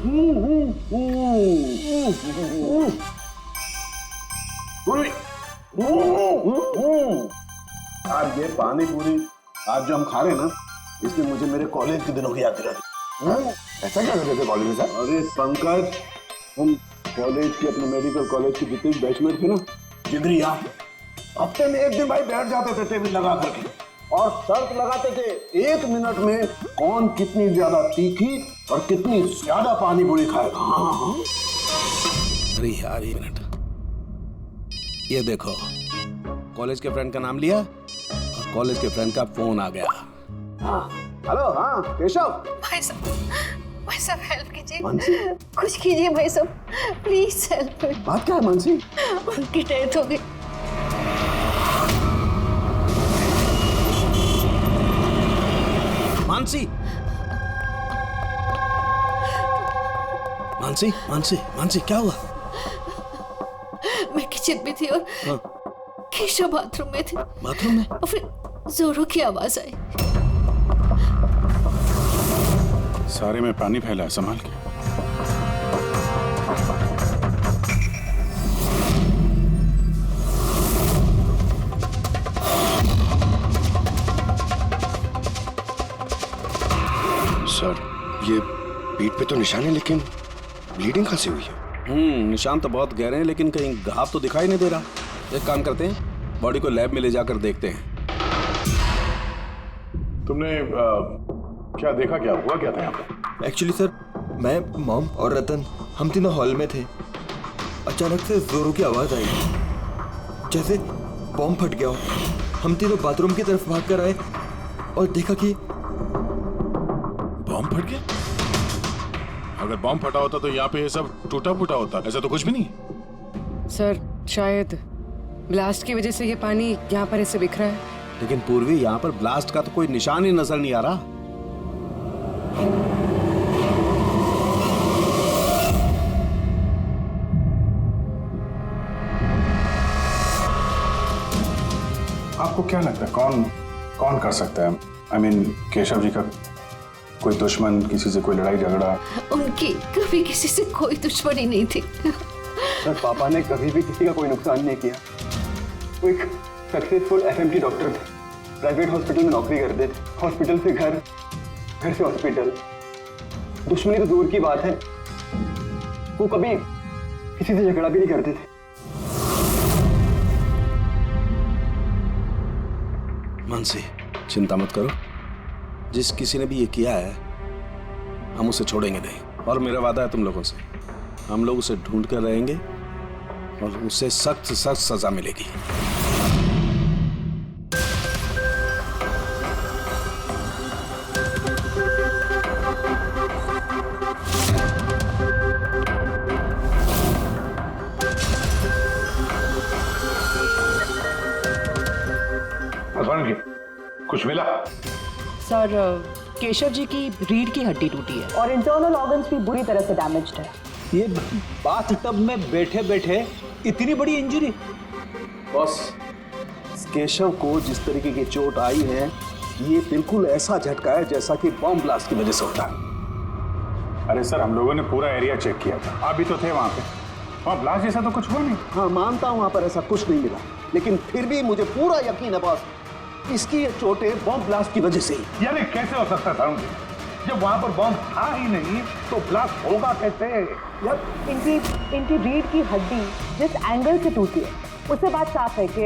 यार ये पानी पूरी आज जो हम खा रहे हैं ना, इसने मुझे मेरे कॉलेज के दिनों की याद दिला दी। ऐसा क्या करते थे कॉलेज में सर? अरे पंकज, हम कॉलेज के अपने मेडिकल कॉलेज के जितने बैचमेट थे ना, जिगरी यार, हफ्ते में एक दिन भाई बैठ जाते थे टेबल लगा करके और शर्त लगाते थे 1 मिनट में कौन कितनी ज्यादा तीखी और कितनी ज्यादा पानी पूरी खाएगा। हाँ। अरे यार 1 मिनट, ये देखो कॉलेज के फ्रेंड का नाम लिया और कॉलेज के फ्रेंड का फोन आ गया। हाँ हेलो, हाँ केशव। भाई साहब हेल्प कीजिए, कुछ कीजिए भाई साहब, प्लीज हेल्प। बात क्या है मानसी? उनकी डेथ हो गई। मानसी, मानसी, मानसी, मानसी क्या हुआ? मैं किचन में थी और केशव बाथरूम में थे। बाथरूम में? और फिर जोरों की आवाज आई। सारे में पानी फैला है, संभाल के। सर ये पीठ पे तो निशान है, लेकिन ब्लीडिंग कहाँ से हुई है? निशान तो बहुत गहरे हैं, लेकिन कहीं घाव तो दिखाई नहीं दे रहा। एक काम करते हैं, बॉडी को लैब में ले जाकर देखते हैं। तुमने क्या देखा, क्या हुआ क्या था यहाँ पे? एक्चुअली सर, मैं, मॉम और रतन हम तीनों हॉल में थे। अचानक से जोरों की आवाज आई, जैसे बॉम्ब फट गया हो। हम तीनों बाथरूम की तरफ भाग कर आए और देखा कि बॉम्ब फट गया। अगर बॉम्ब फटा होता तो यहाँ पे ये सब टूटा फूटा होता, ऐसा तो कुछ भी नहीं। सर शायद ब्लास्ट की वजह से ये पानी यहाँ पर ऐसे बिखरा है। लेकिन पूर्वी, यहाँ पर ब्लास्ट का तो कोई निशान ही नजर नहीं आ रहा। आपको क्या लगता है कौन कर सकता है? I mean, केशव जी का कोई दुश्मन, किसी से कोई लड़ाई झगड़ा? उनकी कभी किसी से कोई दुश्मनी नहीं थी। सर पापा ने कभी भी किसी का कोई नुकसान नहीं किया। वो एक सक्सेसफुल एफएमटी डॉक्टर थे, प्राइवेट हॉस्पिटल में नौकरी करते थे। हॉस्पिटल से घर, घर से हॉस्पिटल। दुश्मनी तो दूर की बात है, वो कभी किसी से झगड़ा भी नहीं करते थे। मानसी चिंता मत करो, जिस किसी ने भी ये किया है हम उसे छोड़ेंगे नहीं। और मेरा वादा है तुम लोगों से, हम लोग उसे ढूंढ कर रहेंगे और उसे सख्त से सख्त सजा मिलेगी। कुछ मिला? सर केशव जी की रीढ़ की हड्डी टूटी है और इंटरनल ऑर्गन्स भी बुरी तरह से डैमेज्ड है। ये बाथटब में बैठे बैठे इतनी बड़ी इंजरी? बॉस, केशव को जिस तरीके की चोट आई है, ये बिल्कुल ऐसा झटका है जैसा कि बॉम्ब ब्लास्ट की वजह से होता है। अरे सर, हम लोगों ने पूरा एरिया चेक किया था, आप भी तो थे वहाँ पे। वहाँ ब्लास्ट जैसा तो कुछ हुआ नहीं। हाँ मानता हूँ वहाँ पर ऐसा कुछ नहीं मिला, लेकिन फिर भी मुझे पूरा यकीन है बॉस, इसकी ये चोटें बॉम्ब ब्लास्ट की वजह से ही। यानी कैसे हो सकता था? जब वहाँ पर बॉम्ब था ही नहीं तो ब्लास्ट होगा कैसे? यार इनकी रीढ़ की हड्डी जिस एंगल से टूटी है, उससे बात साफ है कि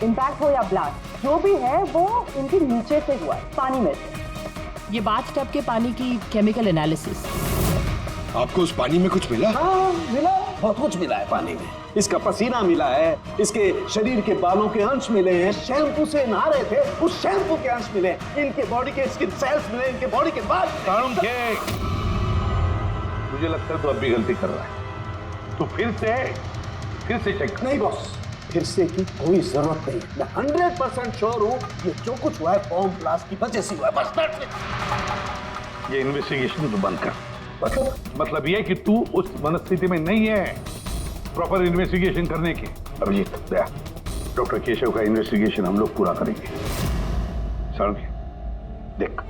इम्पैक्ट हो या ब्लास्ट, जो भी है वो इनके नीचे से हुआ है, पानी में से। ये बाथटब के पानी की केमिकल एनालिसिस। आपको उस पानी में कुछ मिला? हाँ मिला, बहुत कुछ मिला है पानी में। इसका पसीना मिला है, इसके शरीर के बालों के अंश मिले हैं, शैम्पू से नहा रहे थे उस शैम्पू के अंश मिले, इनके बॉडी के स्किन सेल्स मिले, इनके बॉडी के बाद। मुझे लगता है तो अब भी गलती कर रहा है, तो फिर से चेक। नहीं बॉस, फिर से की कोई जरूरत नहीं, मैं 100% श्योर हूँ ये जो कुछ हुआ है बॉम्ब ब्लास्ट की वजह से हुआ है, बस। ये इन्वेस्टिगेशन तो बंद कर। मतलब ये कि तू उस मनस्थिति में नहीं है प्रॉपर इन्वेस्टिगेशन करने की। अब ये डॉक्टर केशव का इन्वेस्टिगेशन हम लोग पूरा करेंगे। सर देख,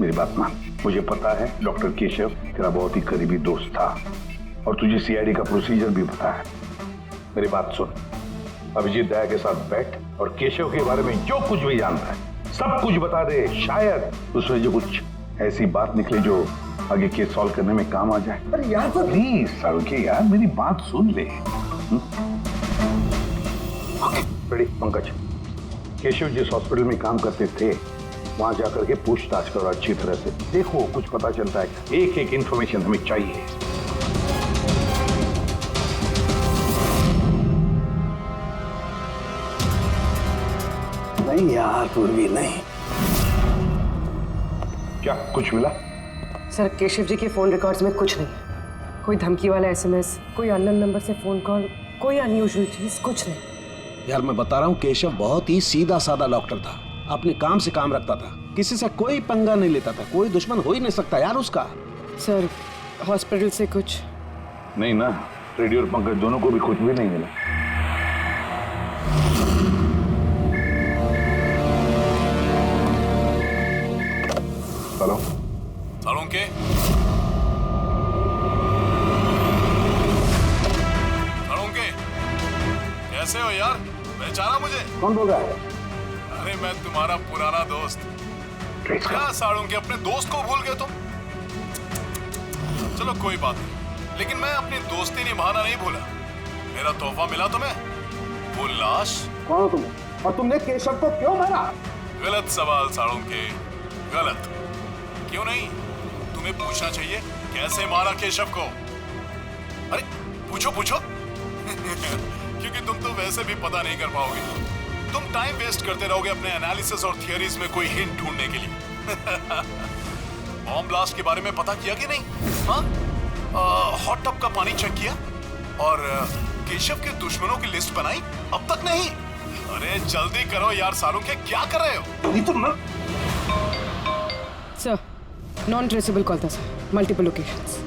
मेरी बात मान, मुझे पता है डॉक्टर केशव तेरा बहुत ही करीबी दोस्त था और तुझे सीआईडी का प्रोसीजर भी पता है। मेरी बात सुन, अभिजीत दया के साथ बैठ और केशव के बारे में जो कुछ भी जानता है सब कुछ बता दे। शायद उसमें जो कुछ ऐसी बात निकले जो आगे केस सॉल्व करने में काम आ जाए। अरे यार तो प्लीज सारुके यार मेरी बात सुन ले। रेडी पंकज, केशव जिस हॉस्पिटल में काम करते थे वहां जाकर के पूछताछ करो अच्छी तरह से, देखो कुछ पता चलता है। एक एक इंफॉर्मेशन हमें चाहिए। नहीं यार पूर्वी नहीं। क्या कुछ मिला? सर केशव जी के फोन रिकॉर्ड्स में कुछ नहीं, कोई धमकी वाला एसएमएस, कोई अननोन नंबर से फोन कॉल, कोई अनयूजुअल चीज, कुछ नहीं। यार मैं बता रहा हूँ केशव बहुत ही सीधा साधा डॉक्टर था, अपने काम से काम रखता था, किसी से कोई पंगा नहीं लेता था, कोई दुश्मन हो ही नहीं सकता यार उसका। सर हॉस्पिटल से कुछ नहीं ना, रेडी और पंकज दोनों को भी कुछ भी नहीं मिला। हेलो सालुंके, सालुंके कैसे हो यार? पहचाना मुझे? कौन बोल रहा है? अरे मैं तुम्हारा पुराना दोस्त। क्या सालुंके अपने दोस्त को भूल गए तुम? चलो कोई बात नहीं, लेकिन मैं अपनी दोस्ती निभाना नहीं भूला। मेरा तोहफा मिला तुम्हें, वो लाश। कौन हो तुम और तुमने केशव को क्यों मारा? गलत सवाल सालुंके, गलत। क्यों नहीं? तुम्हें पूछना चाहिए कैसे मारा केशव को। अरे पूछो पूछो क्योंकि तुम तो वैसे भी पता नहीं कर पाओगे। तुम टाइम वेस्ट करते रहोगे अपने एनालिसिस और थियरीज में कोई हिंट ढूंढने के लिए। बॉम्ब ब्लास्ट के बारे में पता किया कि नहीं? हाँ, हॉट टब का पानी चेक किया और केशव के दुश्मनों की लिस्ट बनाई? अब तक नहीं? अरे जल्दी करो यार सालुंके, क्या कर रहे हो? सर नॉन ट्रेसेबल कॉल था सर, मल्टीपल लोकेशंस।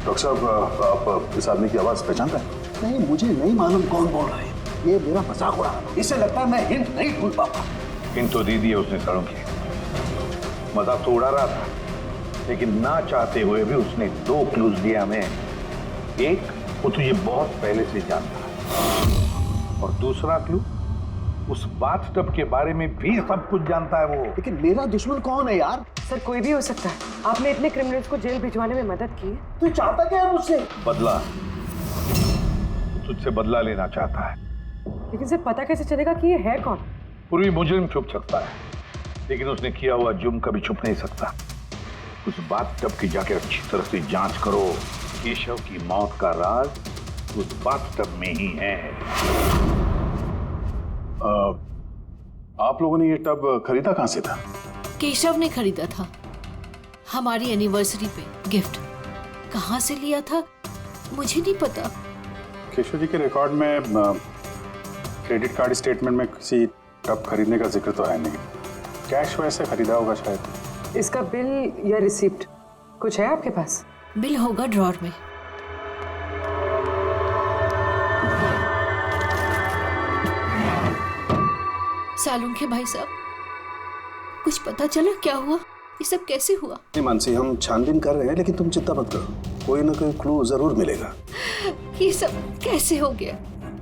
डॉक्टर साहब आप इस आदमी की आवाज पहचानते हैं? नहीं, मुझे नहीं मालूम कौन बोल रहा है। ये मेरा मजाक उड़ा रहा है। इससे लगता है मैं हिंट नहीं ढूंढ पाऊंगा। हिंट तो दे दिया उसने सालुंके, मजाक तो उड़ा रहा था, लेकिन ना चाहते हुए भी उसने 2 क्लूज दिया हमें। एक, वो तुझे बहुत पहले से जानता है और दूसरा क्लू, उस बाथटब के बारे में भी सब कुछ जानता है वो। लेकिन मेरा दुश्मन कौन है यार? सर कोई भी हो सकता है। आपने इतने क्रिमिनल्स को जेल भिजवाने में मदद की है। तू चाहता क्या है मुझसे? बदला, तुझसे बदला लेना चाहता है। लेकिन सर पता कैसे चलेगा कि ये है कौन? पूर्वी मुजरिम छुप सकता है, लेकिन उसने किया हुआ जुर्म कभी छुप नहीं सकता। उस बाथटब की जाके अच्छी तरह से जांच करो। केशव की मौत का राज उस बाथटब में ही है। आप लोगों ने ये टब खरीदा कहाँ से था? केशव ने खरीदा था हमारी एनिवर्सरी पे गिफ्ट। कहाँ से लिया था मुझे नहीं पता। केशव जी के रिकॉर्ड में क्रेडिट कार्ड स्टेटमेंट में किसी टब खरीदने का जिक्र तो है नहीं। कैश वैसे खरीदा होगा शायद। इसका बिल या रिसिप्ट कुछ है आपके पास? बिल होगा ड्रॉर में। सालुंके भाई साहब, कुछ पता चला क्या हुआ? ये सब कैसे हुआ? नहीं मानसी, हम छानबीन कर रहे हैं, लेकिन तुम चिंता मत करो, कोई ना कोई क्लू जरूर मिलेगा। ये सब कैसे हो गया?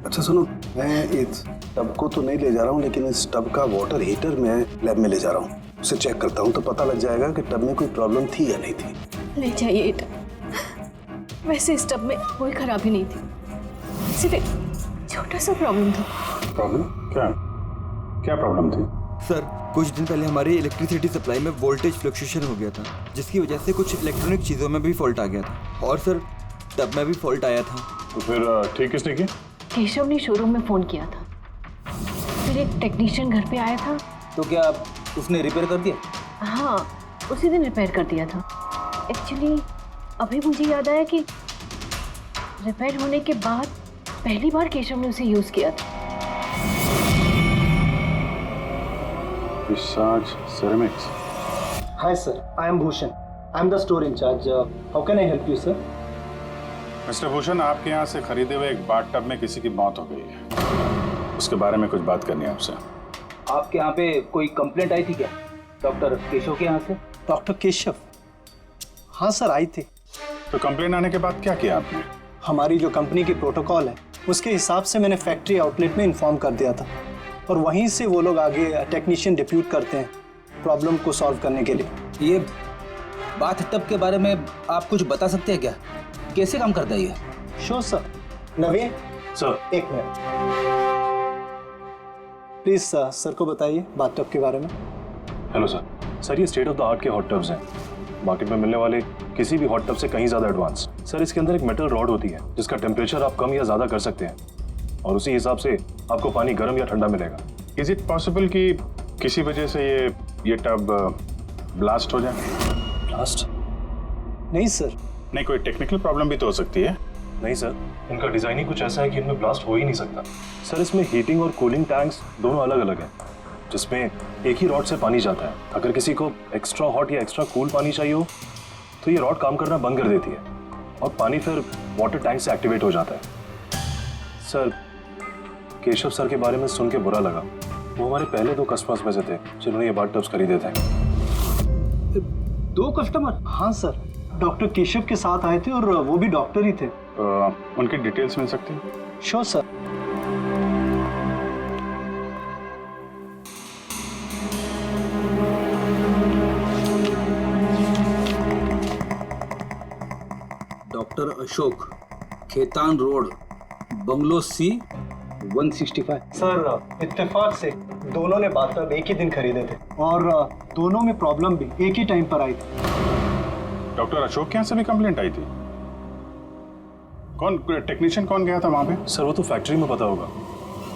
अच्छा सुनो, मैं इस टब को तो नहीं ले जा रहा हूँ, लेकिन इस टब का वाटर हीटर मैं लैब में ले जा रहा हूँ। उसे चेक करता हूँ तो पता लग जाएगा कि टब में कोई प्रॉब्लम थी या नहीं थी। ले जाइए ये टब। वैसे इस टब में कोई खराबी नहीं थी, सिर्फ एक छोटा सा प्रॉब्लम था। प्रॉब्लम? क्या क्या प्रॉब्लम थी? सर कुछ दिन पहले हमारी इलेक्ट्रिसिटी सप्लाई में वोल्टेज फ्लक्चुएशन हो गया था, जिसकी वजह से कुछ इलेक्ट्रॉनिक चीज़ों में भी फॉल्ट आ गया था। और सर टब में भी फॉल्ट आया था। तो फिर ठीक किसने किया? केशव ने शोरूम में फ़ोन किया था, फिर एक टेक्नीशियन घर पे आया था। तो क्या उसने रिपेयर कर दिया? हाँ, उसी दिन रिपेयर कर दिया था। एक्चुअली अभी मुझे याद आया कि रिपेयर होने के बाद पहली बार केशव ने उसे यूज़ किया था। Visaj Ceramics. Hi sir, I am Bhushan. I am the store in charge. How can I help you, sir? Mister Bhushan, आपके यहाँ से खरीदे हुए एक बाथटब में किसी की मौत हो गई है। उसके बारे में कुछ बात करनी है आपसे। आपके यहाँ पे कोई कंप्लेंट आई थी क्या डॉक्टर केशव के यहाँ से? डॉक्टर केशव। हाँ सर, आई थी। तो कंप्लेन आने के बाद क्या किया आपने? हमारी जो कंपनी की प्रोटोकॉल है उसके हिसाब से मैंने फैक्ट्री आउटलेट में इन्फॉर्म कर दिया था और वहीं से वो लोग आगे टेक्नीशियन डिप्यूट करते हैं प्रॉब्लम को सॉल्व करने के लिए। ये बाथ टब के बारे में आप कुछ बता सकते हैं क्या? कैसे काम करता है ये? Sure sir. नवीन सर, एक मिनट प्लीज सर को बताइए बाथ टब के बारे में। हेलो सर, ये स्टेट ऑफ द आर्ट के हॉट टब्स हैं, मार्केट में मिलने वाले किसी भी हॉट टब से कहीं ज़्यादा एडवांस। सर, इसके अंदर एक मेटल रॉड होती है जिसका टेम्परेचर आप कम या ज़्यादा कर सकते हैं और उसी हिसाब से आपको पानी गर्म या ठंडा मिलेगा। इज इट पॉसिबल कि किसी वजह से ये टब ब्लास्ट हो जाए? ब्लास्ट? नहीं सर। नहीं, कोई टेक्निकल प्रॉब्लम भी तो हो सकती है। नहीं सर, इनका डिज़ाइन ही कुछ ऐसा है कि इनमें ब्लास्ट हो ही नहीं सकता। सर, इसमें हीटिंग और कूलिंग टैंक्स दोनों अलग अलग हैं, जिसमें एक ही रॉड से पानी जाता है। अगर किसी को एक्स्ट्रा हॉट या एक्स्ट्रा कूल पानी चाहिए हो तो ये रॉड काम करना बंद कर देती है और पानी फिर वाटर टैंक से एक्टिवेट हो जाता है। सर, केशव सर के बारे में सुन के बुरा लगा। वो हमारे पहले 2 कस्टमर्स में से थे जिन्होंने ये बाथ टब्स खरीदे थे। 2 कस्टमर? हाँ सर, डॉक्टर केशव के साथ आए थे और वो भी डॉक्टर ही थे। उनकी डिटेल्स मिल सकती है? Sure sir. Doctor Ashok, Khaitan road, bungalow C 165। Sir, इत्तेफाक से दोनों ने बाथटब एक ही दिन खरीदे थे और दोनों में प्रॉब्लम भी एक ही टाइम पर आई थी। डॉक्टर अशोक के यहाँ से भी कंप्लेंट आई थी? कौन टेक्नीशियन कौन गया था वहाँ पे? सर, वो तो फैक्ट्री में पता होगा।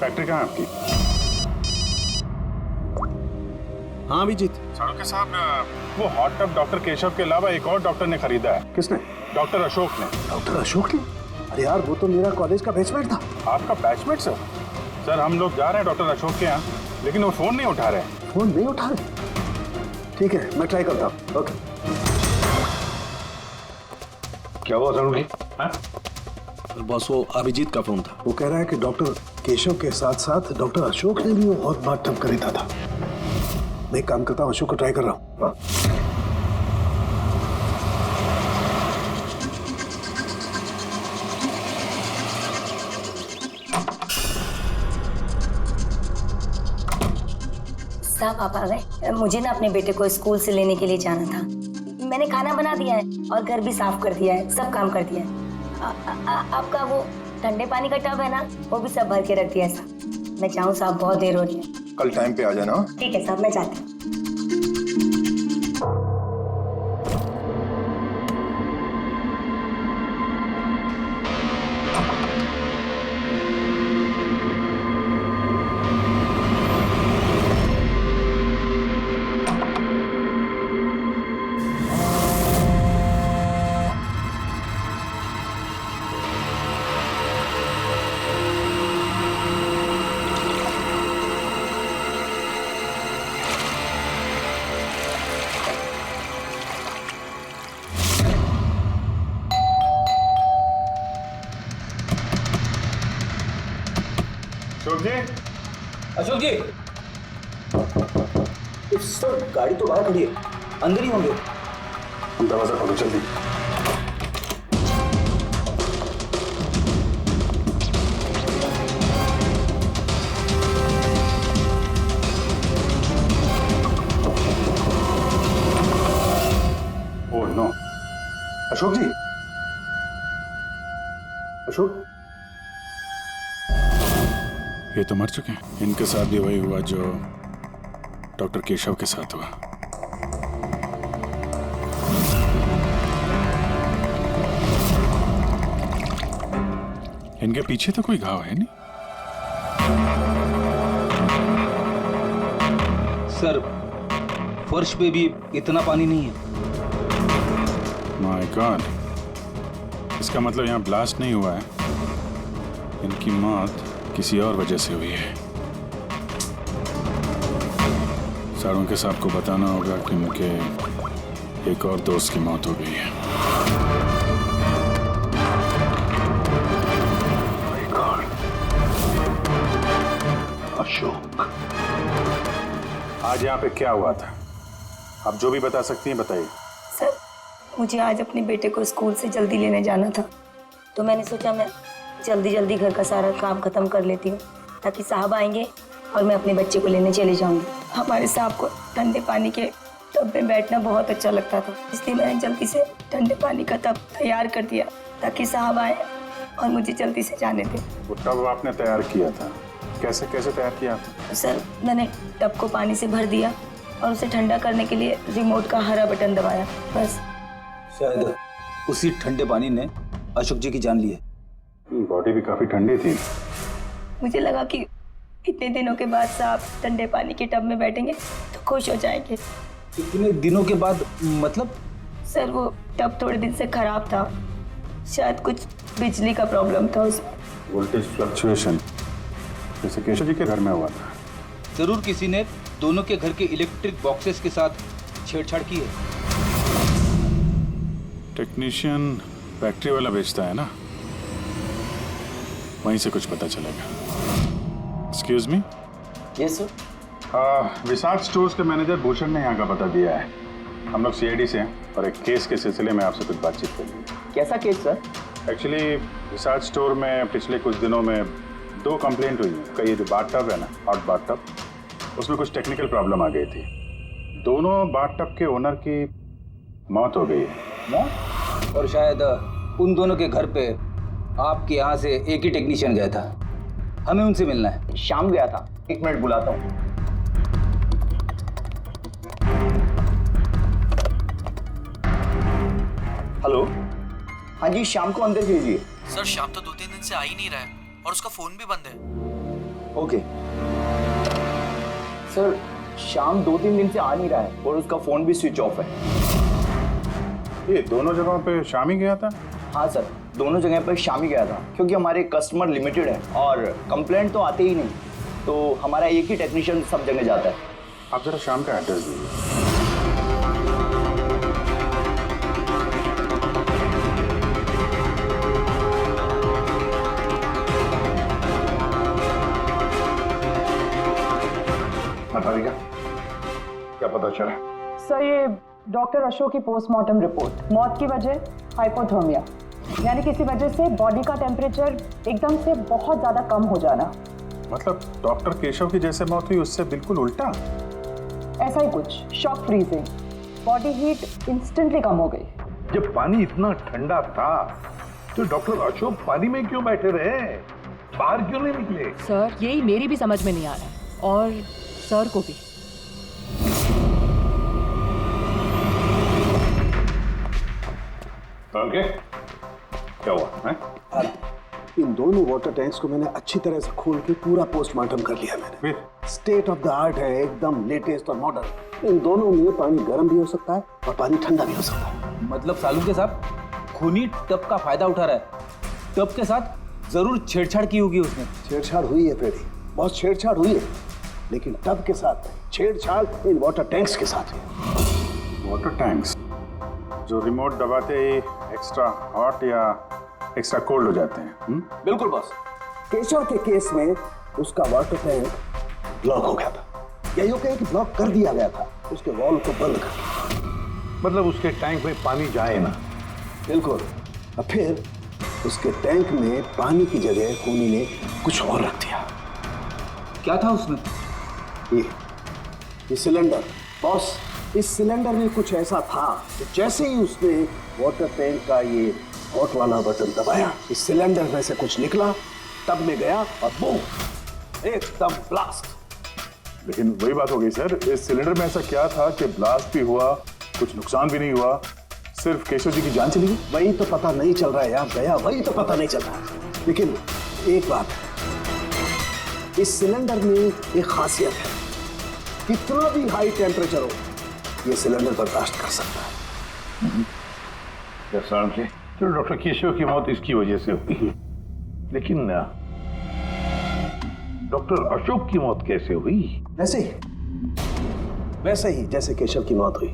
फैक्ट्री कहाँ है आपकी? हाँ अभिजीत। साड़ुके साहब, वो हॉट टब डॉक्टर केशव के अलावा एक और डॉक्टर ने खरीदा है। किसने? डॉक्टर अशोक ने। डॉक्टर अशोक ने? अरे यार, वो तो मेरा कॉलेज का बैचमेट था। आपका बैचमेट सर? सर, हम लोग जा रहे हैं डॉक्टर अशोक के यहाँ, लेकिन वो फोन नहीं उठा रहे। फोन नहीं उठा रहे? ठीक है, मैं ट्राई करता हूँ। ओके। क्या हुआ साड़ुके? बस वो अभिजीत का फोन था। वो कह रहा है कि डॉक्टर केशव के साथ साथ डॉक्टर अशोक ने भी वो हॉट बाथटब खरीदा था। मैं एक काम करता हूँ, अशोक को ट्राई कर रहा हूँ। साहब, आप आ गए? मुझे ना अपने बेटे को स्कूल से लेने के लिए जाना था। मैंने खाना बना दिया है और घर भी साफ कर दिया है, सब काम कर दिया है। आपका वो ठंडे पानी का टब है ना, वो भी सब भर के रख दिया है साहब। मैं जाऊँ साहब, बहुत देर हो रही है। कल टाइम पे आ जाना। ठीक है साहब, मैं जाती हूँ। अशोक जी, सर गाड़ी तो बाहर खड़ी है, अंदर ही होंगे। दरवाजा खोलो जल्दी। Oh no. अशोक जी, अशोक, ये तो मर चुके हैं। इनके साथ भी वही हुआ जो डॉक्टर केशव के साथ हुआ। इनके पीछे तो कोई घाव है नहीं? सर, फर्श पे भी इतना पानी नहीं है। माय गॉड, इसका मतलब यहाँ ब्लास्ट नहीं हुआ है, इनकी मौत किसी और वजह से हुई है। साड़ुके साहब को बताना होगा कि उनके एक और दोस्त की मौत हो गई है। अशोक, आज यहाँ पे क्या हुआ था? आप जो भी बता सकती हैं बताइए। सर, मुझे आज अपने बेटे को स्कूल से जल्दी लेने जाना था, तो मैंने सोचा मैं जल्दी जल्दी घर का सारा काम खत्म कर लेती हूँ ताकि साहब आएंगे और मैं अपने बच्चे को लेने चली जाऊंगी। हमारे साहब को ठंडे पानी के टब में बैठना बहुत अच्छा लगता था, इसलिए मैंने जल्दी से ठंडे पानी का टब तैयार कर दिया ताकि साहब आए और मुझे जल्दी से जाने दें। वो टब आपने तैयार किया था, कैसे कैसे तैयार किया था? सर, मैंने टब को पानी से भर दिया और उसे ठंडा करने के लिए रिमोट का हरा बटन दबाया, बस। शायद उसी ठंडे पानी ने अशोक जी की जान ली है। बॉडी भी काफी ठंडी थी। मुझे लगा कि इतने दिनों के बाद साहब ठंडे पानी के टब में बैठेंगे तो खुश हो जाएंगे। इतने दिनों के बाद मतलब? सर, वो टब थोड़े दिन से खराब था, शायद कुछ बिजली का प्रॉब्लम था उसमें। वोल्टेज फ्लक्चुएशन, जैसे केशव जी के घर में हुआ था। जरूर किसी ने दोनों के घर के इलेक्ट्रिक बॉक्सेस के साथ छेड़छाड़ की है। टेक्नीशियन बैटरी वाला बेचता है ना, वहीं से कुछ पता चलेगा। Excuse me. Yes sir. Vishakh stores के मैनेजर भूषण ने यहाँ का पता दिया है। हम लोग सीआईडी से हैं और एक केस के सिलसिले में आपसे कुछ बातचीत करनी है। कैसा case sir? Actually Vishakh store में पिछले कुछ दिनों में 2 कंप्लेंट हुई है। कई जो बाथ-टब है ना, हॉट बाथ-टब, उसमें कुछ टेक्निकल प्रॉब्लम आ गई थी। दोनों बाथ-टब के ओनर की मौत हो गई है। मौत? और शायद उन दोनों के घर पे आपके यहाँ से एक ही टेक्नीशियन गया था। हमें उनसे मिलना है। शाम गया था, 1 मिनट बुलाता हूँ। हेलो, हाँ जी, शाम को अंदर भेजिए। सर, शाम तो 2-3 दिन से आ ही नहीं रहा है और उसका फोन भी बंद है। ओके सर, शाम 2-3 दिन से आ नहीं रहा है और उसका फोन भी स्विच ऑफ है। ये दोनों जगहों पे शाम ही गया था? हाँ सर, दोनों जगह पर शाम ही गया था, क्योंकि हमारे कस्टमर लिमिटेड है और कंप्लेंट तो आते ही नहीं, तो हमारा एक ही टेक्नीशियन सब जगह जाता है। आप जरा शाम का एड्रेस दीजिए। बताइएगा क्या पता चला? सर, ये डॉक्टर अशोक की पोस्टमार्टम रिपोर्ट, मौत की वजह हाइपोथर्मिया, यानी किसी वजह से बॉडी का टेम्परेचर एकदम से बहुत ज्यादा कम हो जाना। मतलब डॉक्टर केशव की जैसे मौत हुई उससे बिल्कुल उल्टा? ऐसा ही कुछ, shock freezing, body heat instantly कम हो गई। जब पानी इतना ठंडा था तो डॉक्टर अशोक पानी में क्यों बैठे रहे, बाहर क्यों नहीं निकले? सर, यही मेरी भी समझ में नहीं आ रहा है और सर को भी। ओके, क्या हुआ है? इन दोनों वाटर टैंक्स को मैंने अच्छी तरह से खोल के पूरा पोस्टमार्टम कर लिया मैंने। स्टेट ऑफ द आर्ट है, एकदम लेटेस्ट और मॉडर्न। इन दोनों में पानी गर्म भी हो सकता है और पानी ठंडा भी हो सकता है। मतलब सालू के साथ खूनी टब का फायदा उठा रहा है। टब के साथ जरूर छेड़छाड़ की होगी उसने। छेड़छाड़ हुई है पेड़ी, बहुत छेड़छाड़ हुई है, लेकिन टब के साथ छेड़छाड़ इन वाटर टैंक्स के साथ है। वाटर टैंक्स जो रिमोट दबाते ही एक्स्ट्रा हॉट या एक्स्ट्रा कोल्ड हो जाते हैं। बिल्कुल बॉस। केशव के केस में उसका वाटर टैंक ब्लॉक हो गया था, या यूं कहें कि ब्लॉक कर दिया गया था, उसके वॉल को बंद कर दिया। मतलब उसके टैंक में पानी जाए ना? बिल्कुल। और फिर उसके टैंक में पानी की जगह खूनी ने कुछ और रख दिया। क्या था उसमें? ये सिलेंडर बॉस, इस सिलेंडर में कुछ ऐसा था कि जैसे ही उसने वाटर टैंक का ये हॉट वाला बटन दबाया, इस सिलेंडर में से कुछ निकला, टब में गया और बूम, एकदम ब्लास्ट। लेकिन वही बात हो गई सर, इस सिलेंडर में ऐसा क्या था कि ब्लास्ट भी हुआ, कुछ नुकसान भी नहीं हुआ, सिर्फ केशव जी की जान चली गई? वही तो पता नहीं चल रहा है यार गया, वही तो पता नहीं चल रहा है। लेकिन एक बात है, इस सिलेंडर में एक खासियत है, कितना भी हाई टेम्परेचर हो ये सिलेंडर बर्दाश्त कर सकता है। तो डॉक्टर केशव की मौत इसकी वजह से हुई है, लेकिन डॉक्टर अशोक की मौत कैसे हुई? वैसे ही जैसे केशव की मौत हुई,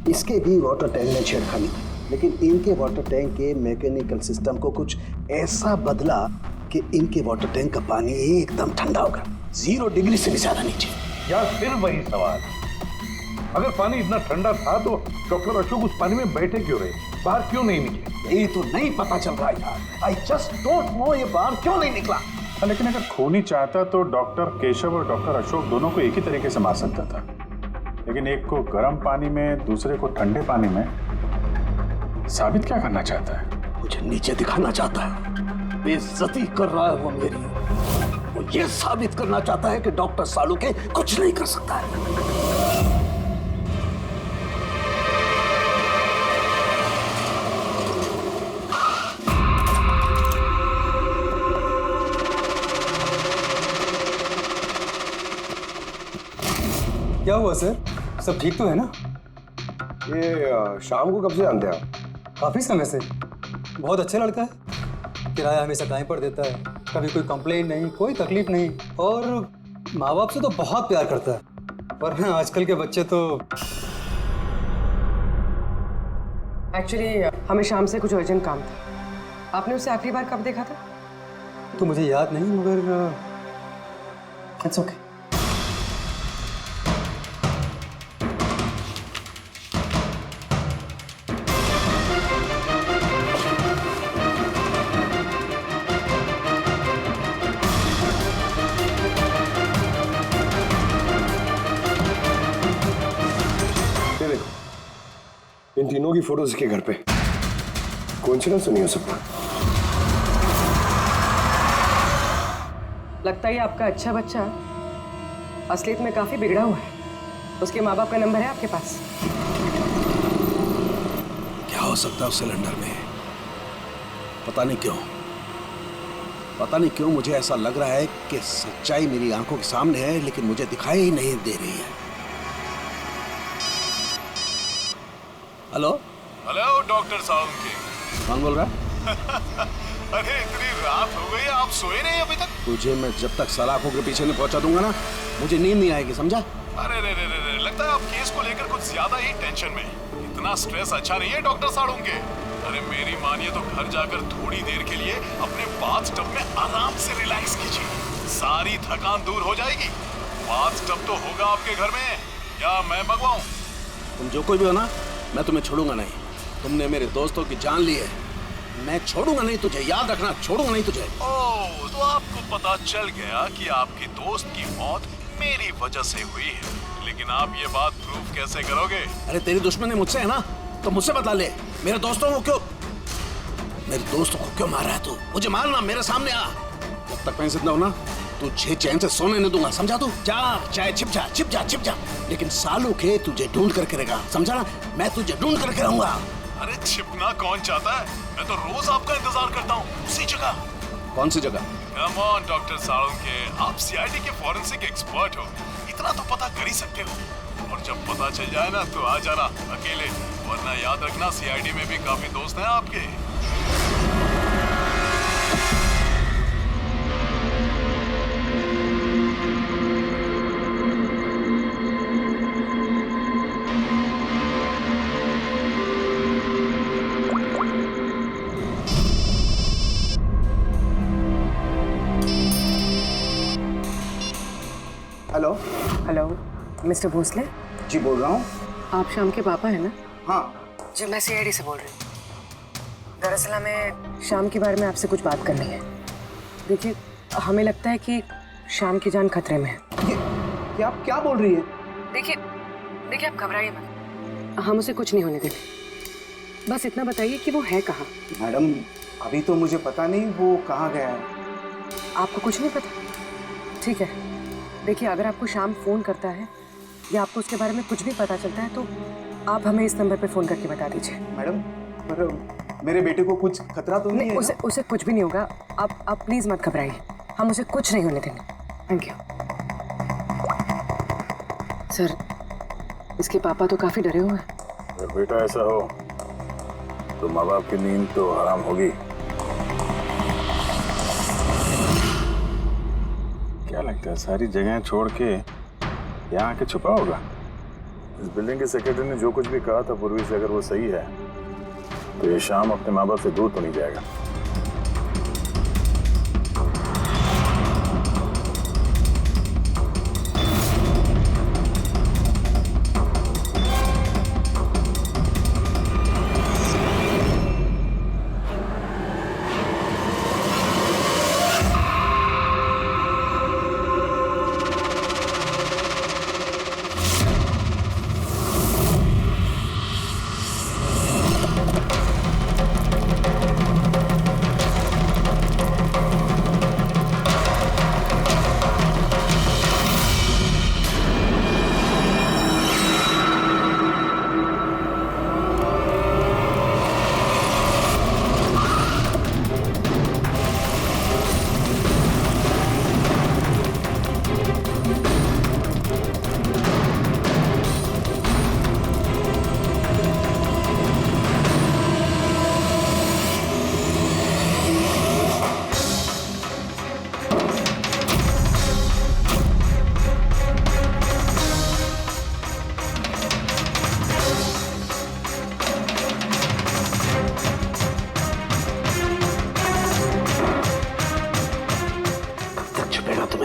इसके भी वाटर टैंक में छेड़खानी, लेकिन इनके वाटर टैंक के मैकेनिकल सिस्टम को कुछ ऐसा बदला कि इनके वाटर टैंक का पानी एकदम ठंडा होगा, 0 डिग्री से भी ज्यादा नीचे। यार फिर वही सवाल, अगर पानी इतना ठंडा था तो डॉक्टर अशोक उस पानी में बैठे क्यों रहे, बाहर क्यों नहीं निकले? यही तो नहीं पता चल रहा यार। आई जस्ट डोंट नो ये बाहर क्यों नहीं निकला। लेकिन अगर खून ही चाहता तो डॉक्टर केशव और डॉक्टर अशोक दोनों को एक ही तरीके से मार सकता था, लेकिन एक को गर्म पानी में, दूसरे को ठंडे पानी में। साबित क्या करना चाहता है? मुझे नीचे दिखाना चाहता है, बेइज्जती कर रहा है वो मेरी। वो ये साबित करना चाहता है कि डॉक्टर सालुके कुछ नहीं कर सकता है। क्या हुआ सर? सब ठीक तो है ना? ये शाम को कब से जानते हैं आप? काफी समय से। बहुत अच्छा लड़का है, किराया हमेशा टाइम पर देता है, कभी कोई कंप्लेंट नहीं, कोई तकलीफ नहीं, और माँ बाप से तो बहुत प्यार करता है। वरना आजकल के बच्चे तो। एक्चुअली हमें शाम से कुछ अर्जेंट काम था। आपने उसे आखिरी बार कब देखा था? तो मुझे याद नहीं, मगर इट्स ओके। इन तीनों की फोटोज के घर पे। कोइंसिडेंस तो नहीं हो सकता। लगता है आपका अच्छा बच्चा असलियत में काफी बिगड़ा हुआ है। उसके माँ बाप का नंबर है आपके पास? क्या हो सकता है उस सिलेंडर में? पता नहीं क्यों मुझे ऐसा लग रहा है कि सच्चाई मेरी आंखों के सामने है, लेकिन मुझे दिखाई ही नहीं दे रही है। Hello doctor Saluke. कौन बोल रहा है? अरे इतनी रात हो गई, आप सोए नहीं अभी तक? तुझे मैं जब तक सलाखों के पीछे नहीं पहुंचा दूंगा ना, मुझे नींद नहीं आएगी, समझा? अरे रे, लगता है आप केस को लेकर कुछ ज्यादा ही टेंशन में। इतना स्ट्रेस अच्छा नहीं है डॉक्टर सालुके। अरे मेरी मानिए तो घर जाकर थोड़ी देर के लिए अपने बाथटब में आराम से रिलैक्स कीजिए, सारी थकान दूर हो जाएगी। बाथटब तो होगा आपके घर में, या मैं मंगवाऊं? तुम जो कोई भी हो ना, मैं तुम्हें छोड़ूंगा नहीं। तुमने मेरे दोस्तों की जान ली है, मैं छोड़ूंगा नहीं तुझे, याद रखना, छोड़ूंगा नहीं तुझे। ओह, तो आपको पता चल गया कि आपकी दोस्त की मौत मेरी वजह से हुई है, लेकिन आप ये बात प्रूव कैसे करोगे? अरे तेरी दुश्मनी मुझसे है ना, तो मुझसे बता ले। मेरे दोस्तों को क्यों मार रहा है तू? मुझे मारना, मेरे सामने आ। जब तक मैं जिंदा हूं ना, तुझे चैन से सोने नहीं दूंगा, समझा तू? जा, चाहे छिप जा, लेकिन सालुके तुझे ढूंढ करके रहेगा, समझा ना? मैं तुझे ढूंढ करके रहूंगा। अरे छिपना कौन चाहता है? मैं तो रोज आपका इंतजार करता हूँ, उसी जगह। कौन सी जगह? कम ऑन डॉक्टर सालुके, आप सीआईडी के फॉरेंसिक एक्सपर्ट हो, इतना तो पता कर ही सकते हो। और जब पता चल जाए ना तो आ जाना अकेले, वरना याद रखना सीआईडी में भी काफी दोस्त हैं आपके। Hello mister Bhosle. जी बोल रहा हूँ। आप शाम के पापा हैं ना? हाँ जी, मैं सीआईडी से बोल रही हूँ। दरअसल हमें शाम के बारे में आपसे कुछ बात करनी है। देखिए, हमें लगता है कि शाम की जान खतरे में है। ये आप क्या बोल रही है? देखिए आप घबराइए मत, हम उसे कुछ नहीं होने देंगे। बस इतना बताइए कि वो है कहाँ? मैडम अभी तो मुझे पता नहीं वो कहाँ गया है। आपको कुछ नहीं पता? ठीक है, देखिए अगर आपको शाम फ़ोन करता है या आपको उसके बारे में कुछ भी पता चलता है तो आप हमें इस नंबर पे फ़ोन करके बता दीजिए। मैडम पर मेरे बेटे को कुछ खतरा तो नहीं है? उसे कुछ भी नहीं होगा। आप प्लीज़ मत घबराइए, हम उसे कुछ नहीं होने देंगे। Thank you. सर, इसके पापा तो काफ़ी डरे हुए हैं। अगर बेटा ऐसा हो तो माँ बाप की नींद तो हराम होगी। क्या लगता है सारी जगह छोड़ के यहाँ आके छुपा होगा? इस बिल्डिंग के सेक्रेटरी ने जो कुछ भी कहा था पूर्वी से, अगर वो सही है तो ये शाम अपने माँ बाप से दूर तो नहीं जाएगा।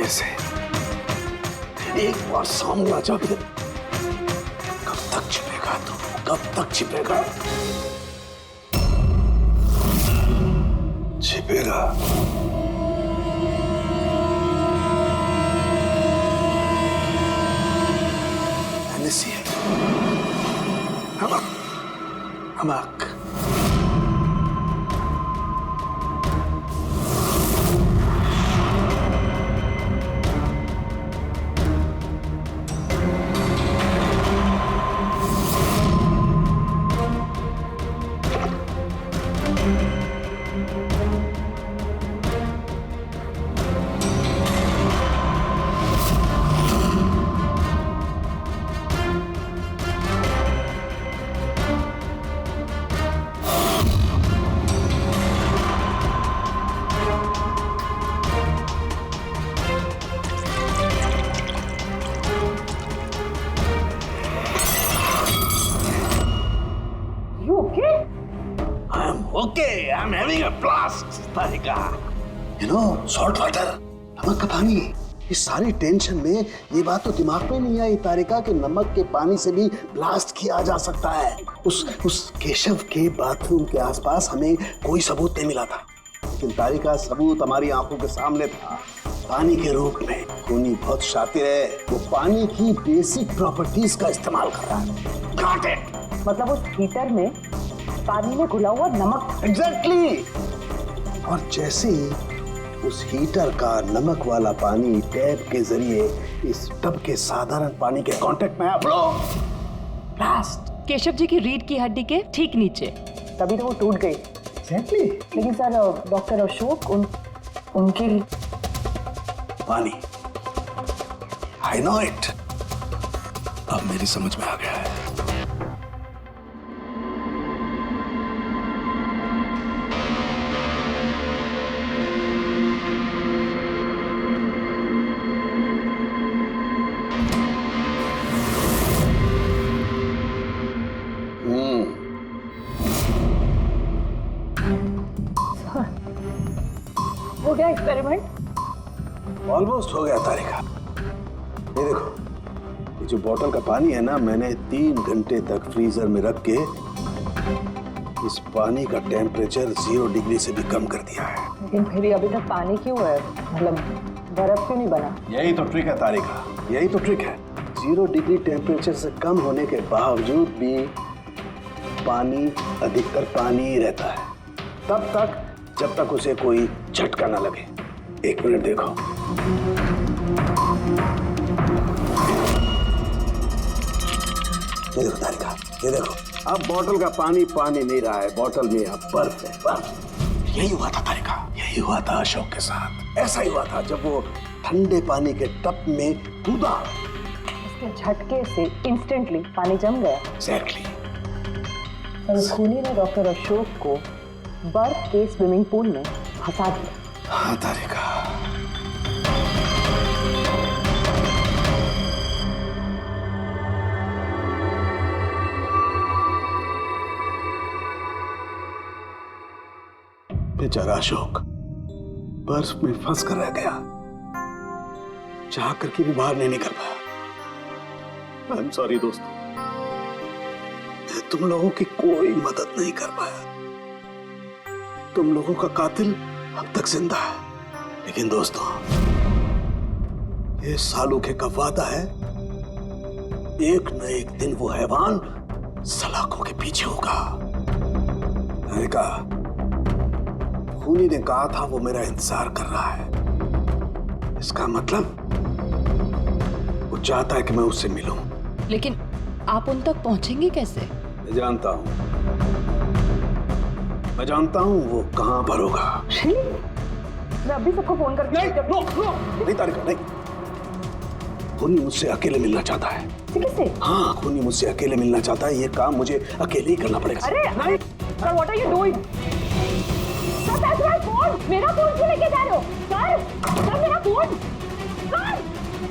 सामने से एक बार सामने आ जा फिर कब तक छिपेगा तू? कब तक छिपेगा? छिपेगा। नमक, नमक। Okay, I'm having a blast, Tarika. You know, salt water, नमक का पानी। इस सारी टेंशन में ये बात तो दिमाग में नहीं आई तारिका कि नमक के पानी से भी ब्लास्ट किया जा सकता है। उस केशव के बाथरूम के आसपास हमें कोई सबूत नहीं मिला था, लेकिन तारिका सबूत हमारी आंखों के सामने था, पानी के रूप में। खूनी बहुत शातिर है, वो पानी की बेसिक प्रॉपर्टीज का इस्तेमाल कर रहा है। Got it? मतलब उस हीटर में पानी में घुला हुआ नमक। एग्जैक्टली। और जैसे ही उस हीटर का नमक वाला पानी टैप के जरिए इस टब के साधारण पानी के कांटेक्ट में आया, ब्लास्ट। केशव जी की रीढ़ की हड्डी के ठीक नीचे। तभी तो वो टूट गई। एग्जैक्टली। लेकिन सर डॉक्टर अशोक उनके पानी, आई नो इट। अब मेरी समझ में आ गया है। हो गया एक्सपेरिमेंट? ऑलमोस्ट हो गया तारिका। ये देखो, ये जो बोतल का पानी है ना, मैंने 3 घंटे तक फ्रीजर में रख के इस पानी का टेम्परेचर 0 डिग्री से भी कम कर दिया है। लेकिन फिर अभी तक पानी क्यों है? मतलब बर्फ क्यों नहीं बना? यही तो ट्रिक है तारिका, यही तो ट्रिक है। 0 डिग्री टेम्परेचर से कम होने के बावजूद भी पानी अधिकतर पानी ही रहता है, तब तक जब तक उसे कोई झटका ना लगे। 1 मिनट देखो, ये देखो तारिका, ये देखो, अब बोतल का पानी पानी नहीं रहा है, बोतल में अब बर्फ है, बर्फ। यही हुआ था तारिका, यही हुआ था अशोक के साथ। ऐसा ही हुआ था जब वो ठंडे पानी के टब में कूदा। उसके झटके से इंस्टेंटली पानी जम गया। एग्जैक्टली। खूनी ने डॉक्टर अशोक को बर्फ के स्विमिंग पूल में फंसा दिया। हाँ तारिका। बेचारा अशोक बर्फ में फंस कर रह गया, चाह करके भी बाहर नहीं निकल पाया। आई एम सॉरी दोस्तों, तुम लोगों की कोई मदद नहीं कर पाया। तुम लोगों का कातिल अब तक जिंदा है, लेकिन दोस्तों ये सालूखे का वादा है, एक न एक दिन वो हैवान सलाखों के पीछे होगा। मैंने कहा, खूनी ने कहा था वो मेरा इंतजार कर रहा है। इसका मतलब वो चाहता है कि मैं उससे मिलूं। लेकिन आप उन तक पहुंचेंगे कैसे? मैं जानता हूं, मैं जानता हूं वो कहां पर होगा। मैं अभी सबको फोन करके नहीं तारिका, नहीं। खूनी मुझसे अकेले मिलना चाहता है। किससे? हाँ, खूनी मुझसे अकेले मिलना चाहता है। ये काम मुझे अकेले ही करना पड़ेगा। अरे नहीं sir, what are you doing? Sir that's my phone. मेरा फोन क्यों लेके जा रहे हो? सर मेरा फोन।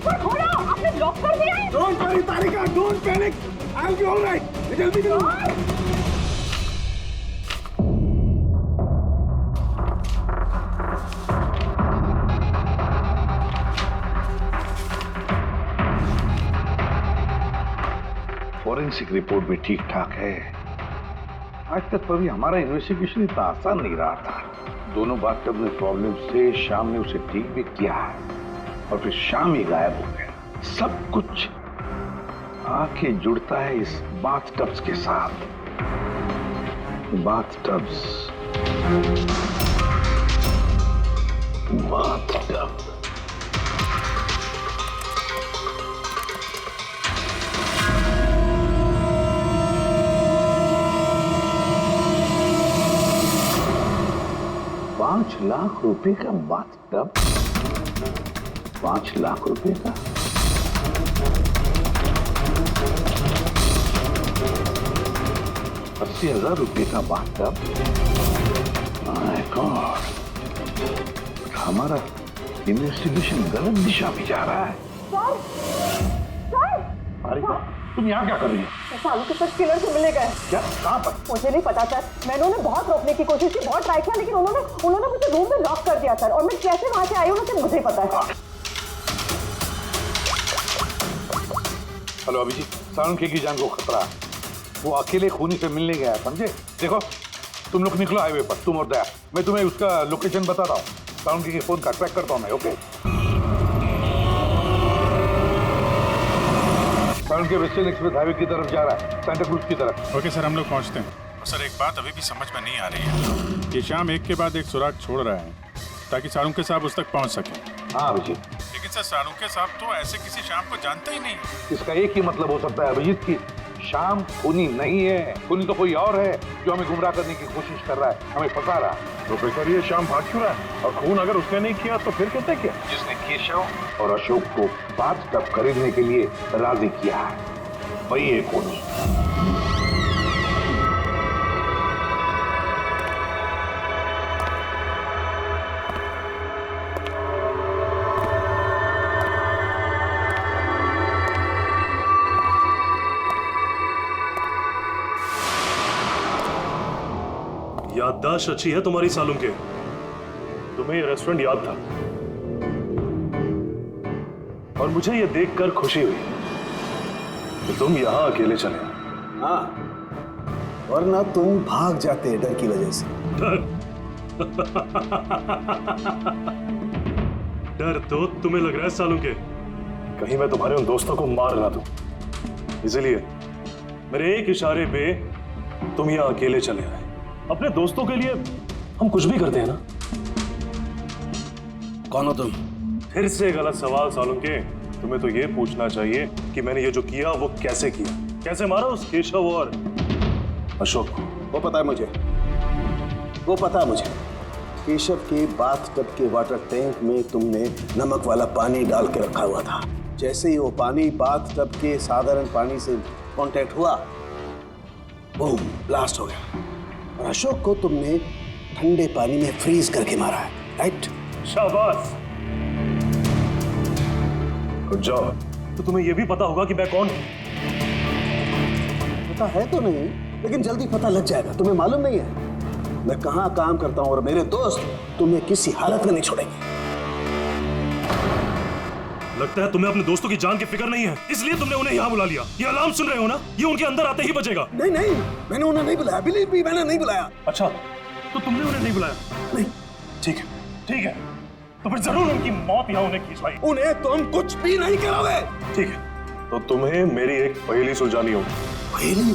सर खोलो, आपने लॉक कर दिया है। Don't worry Tarika, don't panic, I will be alright. जल्दी करो। फॉरेंसिक रिपोर्ट भी ठीक ठाक है। आज तक कभी हमारा इन्वेस्टिगेशन इतना आसान नहीं रहा था। दोनों बाथटब में प्रॉब्लम से शाम ने उसे ठीक भी किया है और फिर शाम ही गायब हो गया। सब कुछ आके जुड़ता है इस बाथटब्स के साथ। बाथटब्स, बाथटब। ₹5,00,000 का बाथटब, 5 लाख रुपए का। ₹80,000 का बाथटब। माय गॉड, हमारा इन्वेस्टिगेशन गलत दिशा में जा रहा है। अरे तुम यहाँ क्या कर रही हो? सालू के साथ किलर से मिले गए। क्या? कहाँ पर? मुझे नहीं पता सर, मैंने उन्हें बहुत रोकने की कोशिश की, बहुत ट्राई किया, लेकिन उन्होंने मुझे रूम में लॉक कर दिया सर। और मैं कैसे वहां से आई हूँ ना, मुझे पता है। हेलो अभिजीत, साळुंखे की जान को खतरा है। वो अकेले खूनी से मिलने गया है, समझे? देखो तुम लोग निकलो हाईवे पर, तुम और दया। मैं तुम्हें उसका लोकेशन बताता हूँ। साळुंखे के फोन का ट्रैक करता हूँ मैं। Okay? Salunkhe western express highway की तरफ जा रहा है, सेंटा क्रूज की तरफ। ओके सर, हम लोग पहुंचते हैं। सर एक बात अभी भी समझ में नहीं आ रही है कि शाम एक के बाद एक सुराग छोड़ रहा है ताकि साळुंखे साहब उस तक पहुंच सके। हाँ अभिजीत, लेकिन सर साळुंखे साहब तो ऐसे किसी शाम को जानते ही नहीं। इसका एक ही मतलब हो सकता है अभिजीत की शाम खूनी नहीं है। खूनी तो कोई और है जो हमें गुमराह करने की कोशिश कर रहा है, हमें फंसा रहा है। प्रोफेसर ये शाम भाग क्यों रहा है? और खून अगर उसने नहीं किया तो फिर किसने किया? जिसने केशव और अशोक को बाथटब खरीदने के लिए राजी किया है, वही है खूनी। याददाश्त अच्छी है तुम्हारी साळुंखे। तुम्हें ये रेस्टोरेंट याद था और मुझे ये देखकर खुशी हुई कि तुम यहां अकेले चले आए। हाँ, वरना तुम भाग जाते डर की वजह से। डर तो तुम्हें लग रहा है साळुंखे, कहीं मैं तुम्हारे उन दोस्तों को मार ना दूं, इसलिए मेरे एक इशारे पे तुम यहां अकेले चले आए। अपने दोस्तों के लिए हम कुछ भी करते हैं ना। कौन हो तुम? फिर से गलत सवाल साळुंखे। तुम्हें तो ये पूछना चाहिए कि मैंने ये जो किया वो कैसे किया, कैसे मारा उस केशव और अशोक को। वो पता है मुझे, वो पता है मुझे। केशव के बाथटब के वाटर टैंक में तुमने नमक वाला पानी डाल के रखा हुआ था। जैसे ही वो पानी बाथटब के साधारण पानी से कांटेक्ट हुआ, बूम, ब्लास्ट हो गया। और अशोक को तुमने ठंडे पानी में फ्रीज करके मारा है, राइट? शाबाश। Good job. तो तुम्हें यह भी पता होगा कि मैं कौन हूं? पता है तो नहीं, लेकिन जल्दी पता लग जाएगा। तुम्हें मालूम नहीं है मैं कहां काम करता हूं, और मेरे दोस्त तुम्हें किसी हालत में नहीं छोड़ेंगे। लगता है तुम्हें अपने दोस्तों की जान की फिक्र नहीं है, इसलिए तुमने उन्हें यहाँ बुला लिया। ये अलार्म सुन रहे हो ना, ये उनके अंदर आते ही बजेगा। नहीं नहीं, मैंने उन्हें नहीं बुलाया, बिलीव मी, मैंने नहीं बुलाया। अच्छा, तो तुमने उन्हें नहीं बुलाया? नहीं। ठीक है, ठीक है, तो फिर जरूर उनकी मौत यहाँ उन्हें खींचवाई। उन्हें तुम कुछ भी नहीं करोगे। ठीक है, तो तुम्हें मेरी एक पहेली सुलझानी होगी। पहेली?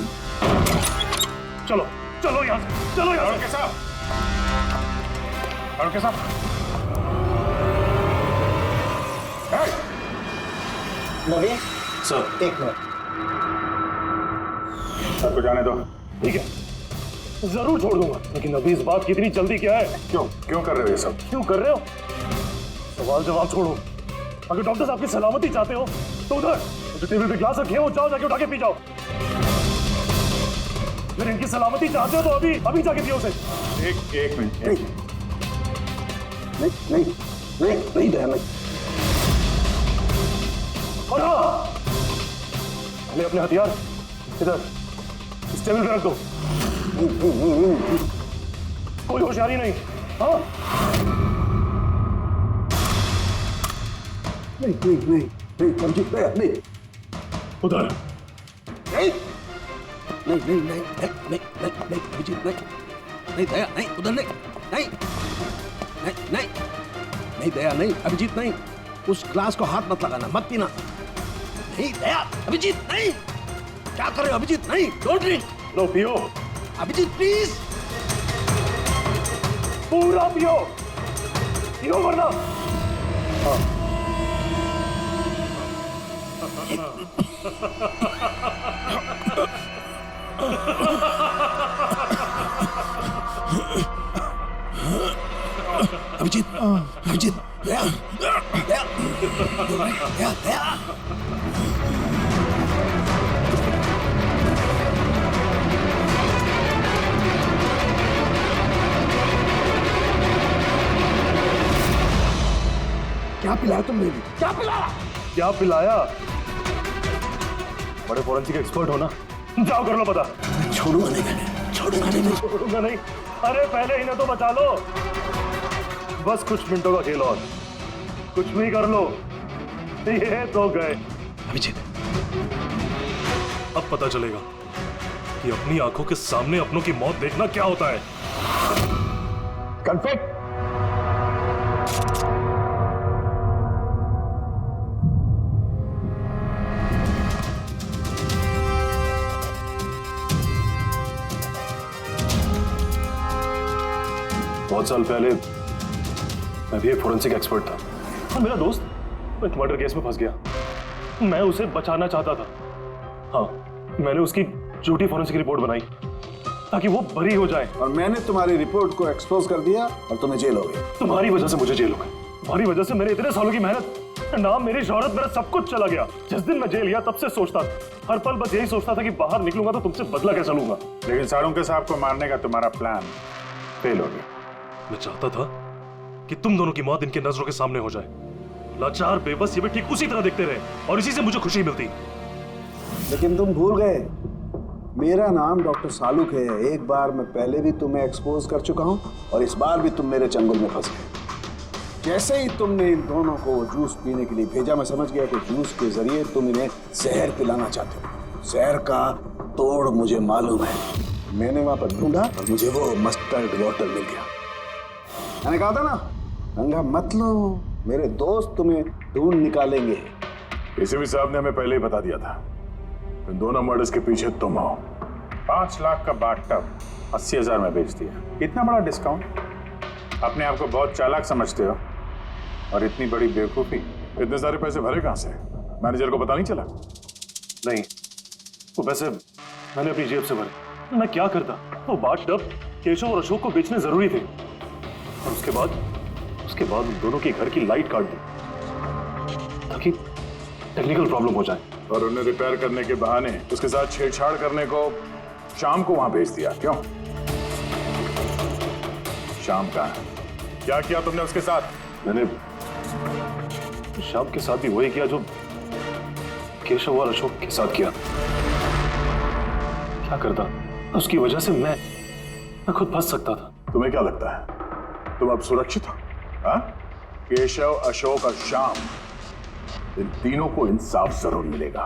चलो चलो यहाँ से, चलो यहाँ से। साळुंखे साहब, नवीन सर, एक मिनट। सर को जाने दो। ठीक है, जरूर छोड़ दूंगा, लेकिन अभी इस बात की इतनी जल्दी क्या है? क्यों क्यों कर रहे हो ये सब? क्यों कर रहे हो? सवाल जवाब छोड़ो। अगर डॉक्टर साहब की सलामती चाहते हो तो उधर जो टेबल पे गिलास रखे हैं वो जाओ, जाके उठा के पी जाओ। अगर इनकी सलामती चाहते हो तो अभी अभी जाके पियो उसे। एक मिनट। नहीं नहीं नहीं नहीं दया, नहीं। और हाँ, पहले अपने हथियार इधर इस टेबल पे रख दो। कोई होशियारी नहीं। हाँ, नहीं नहीं नहीं नहीं, समझी गया? नहीं उधर। नहीं नहीं नहीं नहीं नहीं नहीं नहीं नहीं अभिजीत नहीं नहीं दया नहीं उधर नहीं नहीं नहीं नहीं नहीं दया नहीं अभिजीत नहीं उस ग्लास को हाथ मत लगाना मत पीना नहीं दया अभिजीत नहीं क्या कर रहे हो अभिजीत नहीं डोंट ड्रिंक लो पियो अभिजीत प्लीज पूरा पियो पियो वरना अभिजीत अभिजीत दया दया दया दया क्या पिलाया तुमने क्या पिलाया क्या पिलाया बड़े फॉरेंसिक एक्सपर्ट हो ना जाओ कर लो पता छोड़ूंगा नहीं छोड़ूंगा नहीं अरे पहले इन्हें तो बचा लो बस कुछ मिनटों का खेल और कुछ भी कर लो ये तो गए अभिजीत अब पता चलेगा कि अपनी आंखों के सामने अपनों की मौत देखना क्या होता है कन्फेक्ट बहुत साल पहले मैं भी एक फोरेंसिक एक्सपर्ट था और मेरा दोस्त एक मर्डर केस में फंस गया मैं उसे बचाना चाहता था हाँ मैंने उसकी झूठी फोरेंसिक रिपोर्ट बनाई ताकि वो बरी हो जाए और मैंने तुम्हारी रिपोर्ट को एक्सपोज कर दिया और तुम्हें जेल हो गई तुम्हारी वजह से मुझे जेल हो गई तुम्हारी वजह से मेरे इतने सालों की मेहनत नाम मेरी शोहरत मेरा सब कुछ चला गया जिस दिन मैं जेल गया तब से सोचता हर पल बस यही सोचता था कि बाहर निकलूंगा तो तुमसे बदला कैसे लूंगा लेकिन साळुंके साहब को मारने का तुम्हारा प्लान फेल हो गया मैं चाहता था कि तुम दोनों की मौत इनके नजरों के सामने हो जाए लाचार बेबस ये भी ठीक उसी तरह देखते रहे और इसी से मुझे खुशी मिलती लेकिन तुम भूल गए मेरा नाम डॉक्टर सालुक है एक बार मैं पहले भी तुम्हें एक्सपोज कर चुका हूं और इस बार भी तुम मेरे चंगुल में फंस गए जैसे ही तुमने इन दोनों को जूस पीने के लिए भेजा मैं समझ गया कि जूस के जरिए तुम इन्हें जहर पिलाना चाहते हो जहर का तोड़ मुझे मालूम है मैंने वहां पर ढूंढा और मुझे वो मस्टर्ड वाटर मिल गया मैंने कहा था ना पंगा मत लो मेरे दोस्त तुम्हें ढूंढ निकालेंगे एसीपी साहब ने हमें पहले ही बता दिया था इन दोनों मर्डर्स के पीछे तुम हो 5 लाख का बाथटब 80,000 में बेच दिया इतना बड़ा डिस्काउंट अपने आप को बहुत चालाक समझते हो और इतनी बड़ी बेवकूफी इतने सारे पैसे भरे कहां से मैनेजर को पता नहीं चला नहीं वो पैसे मैंने अपनी जेब से भरे मैं क्या करता वो बाथटब केशव और अशोक को बेचने जरूरी थे और उसके बाद उन दोनों के घर की लाइट काट दी ताकि टेक्निकल प्रॉब्लम हो जाए और उन्हें रिपेयर करने के बहाने उसके साथ छेड़छाड़ करने को शाम को वहां भेज दिया क्यों शाम का क्या किया तुमने उसके साथ मैंने शाम के साथ भी वही किया जो केशव और अशोक के साथ किया क्या करता उसकी वजह से मैं खुद फंस सकता था तुम्हें क्या लगता है तुम अब सुरक्षित हो हाँ? केशव अशोक और श्याम इन तीनों को इंसाफ जरूर मिलेगा